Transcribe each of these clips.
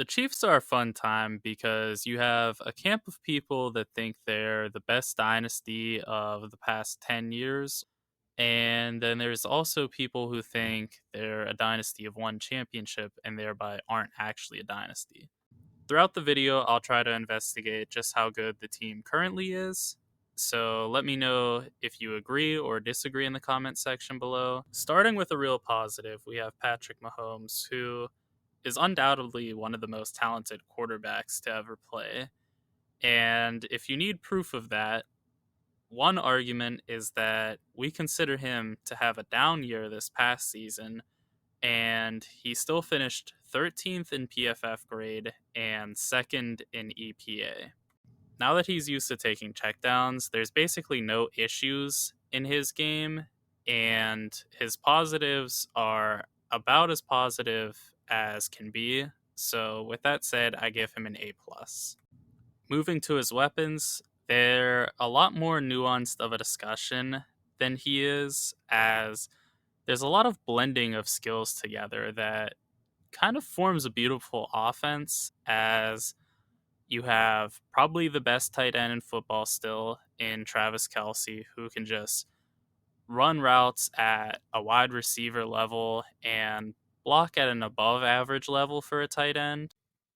The Chiefs are a fun time because you have a camp of people that think they're the best dynasty of the past 10 years. And then there's also people who think they're a dynasty of one championship and thereby aren't actually a dynasty. Throughout the video, I'll try to investigate just how good the team currently is. So let me know if you agree or disagree in the comment section below. Starting with a real positive, we have Patrick Mahomes, who is undoubtedly one of the most talented quarterbacks to ever play. And if you need proof of that, one argument is that we consider him to have a down year this past season, and he still finished 13th in PFF grade and second in EPA. Now that he's used to taking checkdowns, there's basically no issues in his game, and his positives are about as positive as can be. So with that said, I give him an A+. Moving to his weapons, they're a lot more nuanced of a discussion than he is, as there's a lot of blending of skills together that kind of forms a beautiful offense, as you have probably the best tight end in football still in Travis Kelce, who can just run routes at a wide receiver level and block at an above average level for a tight end.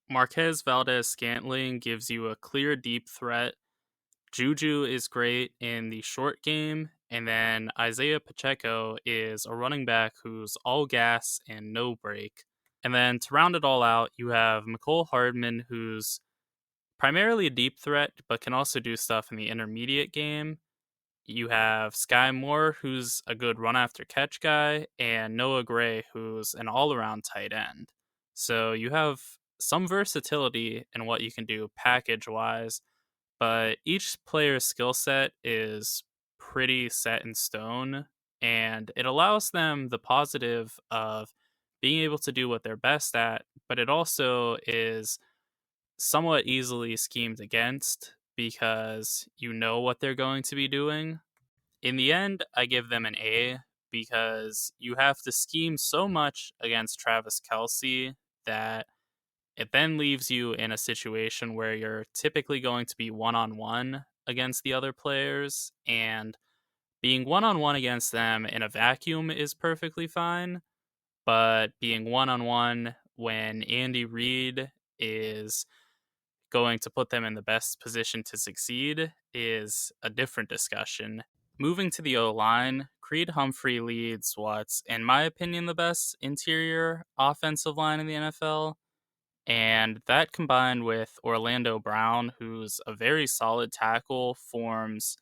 Marquez Valdes-Scantling gives you a clear deep threat. Juju is great in the short game, and then Isaiah Pacheco is a running back who's all gas and no break. And then to round it all out, you have Mecole Hardman, who's primarily a deep threat, but can also do stuff in the intermediate game. You have Sky Moore, who's a good run after catch guy, and Noah Gray, who's an all around tight end. So you have some versatility in what you can do package wise, but each player's skill set is pretty set in stone, and it allows them the positive of being able to do what they're best at, but it also is somewhat easily schemed against because you know what they're going to be doing. In the end, I give them an A because you have to scheme so much against Travis Kelce that it then leaves you in a situation where you're typically going to be one on one against the other players, and being one on one against them in a vacuum is perfectly fine, but being one on one when Andy Reid is going to put them in the best position to succeed is a different discussion. Moving to the O-line, Creed Humphrey leads what's, in my opinion, the best interior offensive line in the NFL. And that combined with Orlando Brown, who's a very solid tackle, forms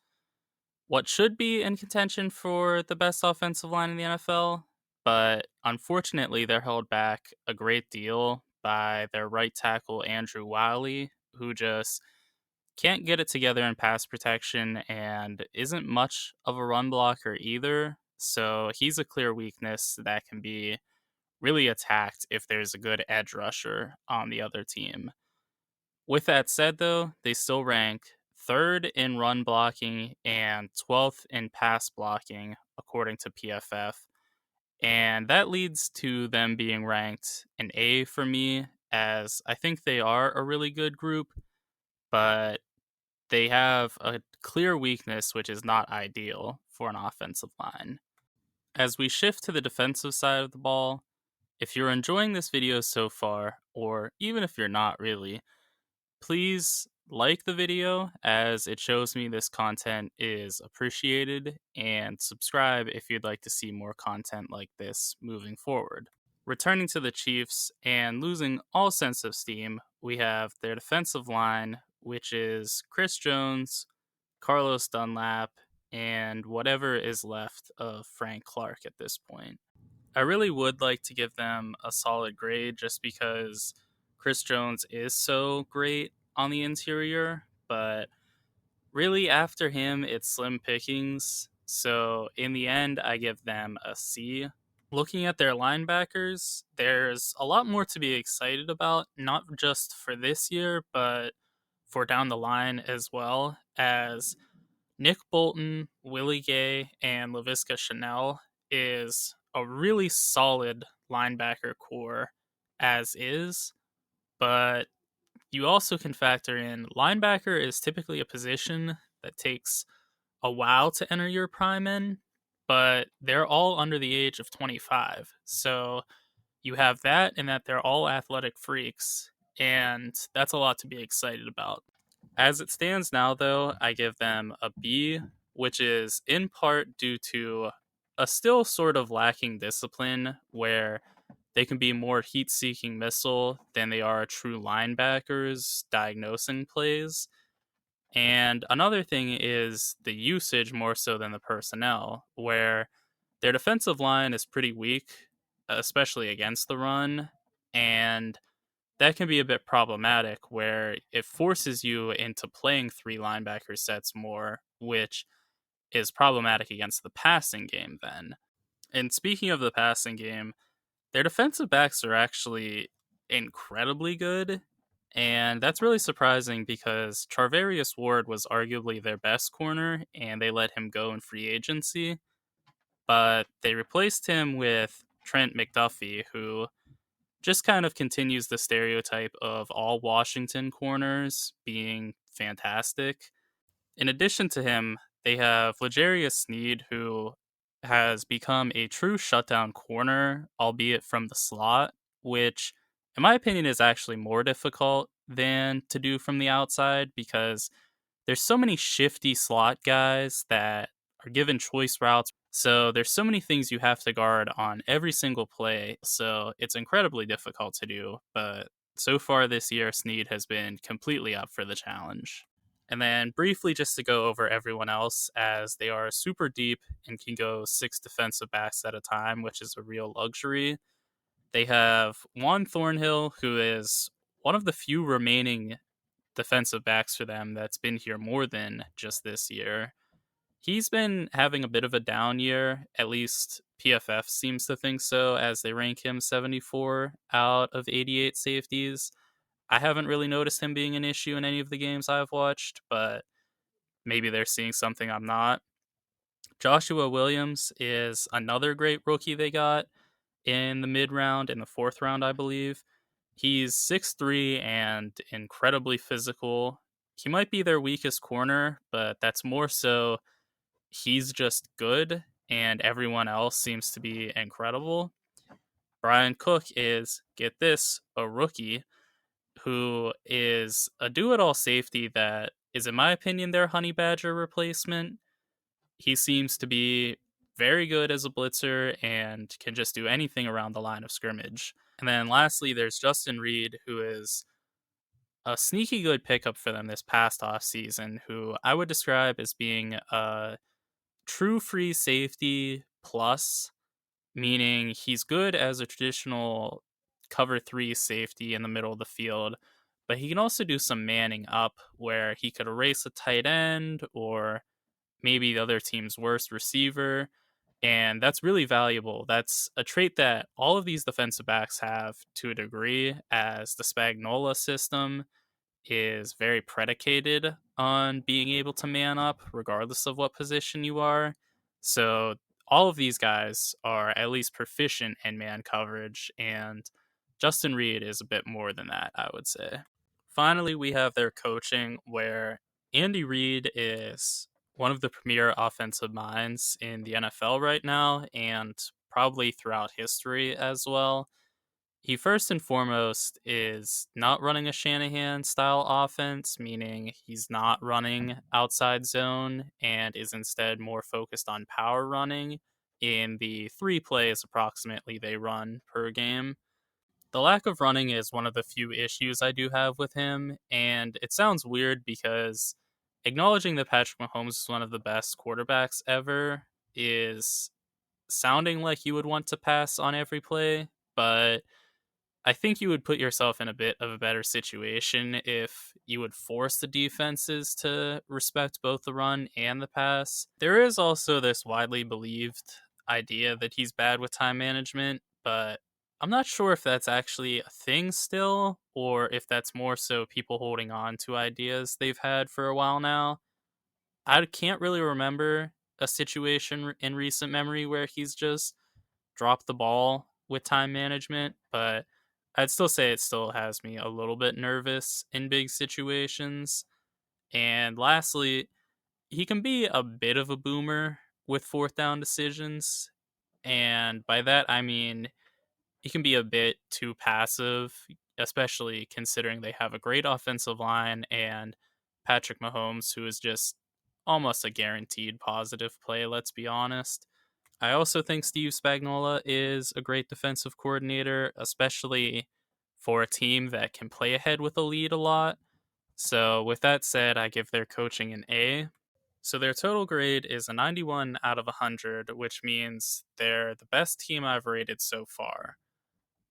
what should be in contention for the best offensive line in the NFL. But unfortunately, they're held back a great deal by their right tackle, Andrew Wiley, who just can't get it together in pass protection and isn't much of a run blocker either. So he's a clear weakness that can be really attacked if there's a good edge rusher on the other team. With that said, though, they still rank third in run blocking and 12th in pass blocking, according to PFF. And that leads to them being ranked an A for me, as I think they are a really good group, but they have a clear weakness, which is not ideal for an offensive line. As we shift to the defensive side of the ball, if you're enjoying this video so far, or even if you're not really, please like the video as it shows me this content is appreciated, and subscribe if you'd like to see more content like this moving forward. Returning to the Chiefs and losing all sense of steam, we have their defensive line, which is Chris Jones, Carlos Dunlap, and whatever is left of Frank Clark at this point. I really would like to give them a solid grade just because Chris Jones is so great on the interior, but really after him, it's slim pickings. So in the end, I give them a C. Looking at their linebackers, there's a lot more to be excited about, not just for this year, but for down the line as well, as Nick Bolton, Willie Gay, and Laviska Shenault is a really solid linebacker core as is, but you also can factor in linebacker is typically a position that takes a while to enter your prime in, but they're all under the age of 25. So you have that, and that they're all athletic freaks, and that's a lot to be excited about. As it stands now, though, I give them a B, which is in part due to a still sort of lacking discipline where they can be more heat seeking missile than they are true linebackers diagnosing plays. And another thing is the usage more so than the personnel, where their defensive line is pretty weak, especially against the run. And that can be a bit problematic where it forces you into playing three linebacker sets more, which is problematic against the passing game then. And speaking of the passing game, their defensive backs are actually incredibly good. And that's really surprising because Charvarius Ward was arguably their best corner, and they let him go in free agency. But they replaced him with Trent McDuffie, who just kind of continues the stereotype of all Washington corners being fantastic. In addition to him, they have L'Jarius Sneed, who has become a true shutdown corner, albeit from the slot, which, in my opinion, is actually more difficult than to do from the outside because there's so many shifty slot guys that are given choice routes. So there's so many things you have to guard on every single play. So it's incredibly difficult to do. But so far this year, Sneed has been completely up for the challenge. And then briefly, just to go over everyone else, as they are super deep and can go 6 defensive backs at a time, which is a real luxury. They have Juan Thornhill, who is one of the few remaining defensive backs for them that's been here more than just this year. He's been having a bit of a down year, at least PFF seems to think so, as they rank him 74 out of 88 safeties. I haven't really noticed him being an issue in any of the games I've watched, but maybe they're seeing something I'm not. Joshua Williams is another great rookie they got in the mid round, in the fourth round, I believe. He's 6'3 and incredibly physical. He might be their weakest corner, but that's more so he's just good and everyone else seems to be incredible. Brian Cook is, get this, a rookie who is a do it all safety that is, in my opinion, their Honey Badger replacement. He seems to be very good as a blitzer and can just do anything around the line of scrimmage. And then lastly, there's Justin Reed, who is a sneaky good pickup for them this past offseason, who I would describe as being a true free safety plus, meaning he's good as a traditional cover three safety in the middle of the field, but he can also do some manning up where he could erase a tight end or maybe the other team's worst receiver. And that's really valuable. That's a trait that all of these defensive backs have to a degree, as the Spagnola system is very predicated on being able to man up regardless of what position you are. So all of these guys are at least proficient in man coverage, and Justin Reed is a bit more than that, I would say. Finally, we have their coaching, where Andy Reid is one of the premier offensive minds in the NFL right now, and probably throughout history as well. He first and foremost is not running a Shanahan style offense, meaning he's not running outside zone and is instead more focused on power running in the 3 plays approximately they run per game. The lack of running is one of the few issues I do have with him, and it sounds weird because acknowledging that Patrick Mahomes is one of the best quarterbacks ever is sounding like you would want to pass on every play, but I think you would put yourself in a bit of a better situation if you would force the defenses to respect both the run and the pass. There is also this widely believed idea that he's bad with time management, but I'm not sure if that's actually a thing still, or if that's more so people holding on to ideas they've had for a while now. I can't really remember a situation in recent memory where he's just dropped the ball with time management, but I'd still say it still has me a little bit nervous in big situations. And lastly, he can be a bit of a boomer with fourth down decisions. And by that, I mean he can be a bit too passive, especially considering they have a great offensive line and Patrick Mahomes, who is just almost a guaranteed positive play, let's be honest. I also think Steve Spagnuolo is a great defensive coordinator, especially for a team that can play ahead with a lead a lot. So, with that said, I give their coaching an A. So, their total grade is a 91 out of 100, which means they're the best team I've rated so far.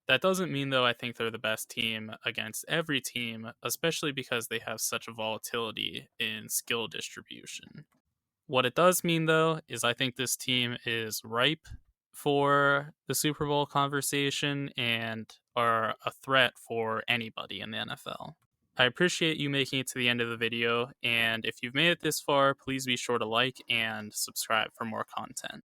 That doesn't mean, though, I think they're the best team against every team, especially because they have such a volatility in skill distribution. What it does mean, though, is I think this team is ripe for the Super Bowl conversation and are a threat for anybody in the NFL. I appreciate you making it to the end of the video, and if you've made it this far, please be sure to like and subscribe for more content.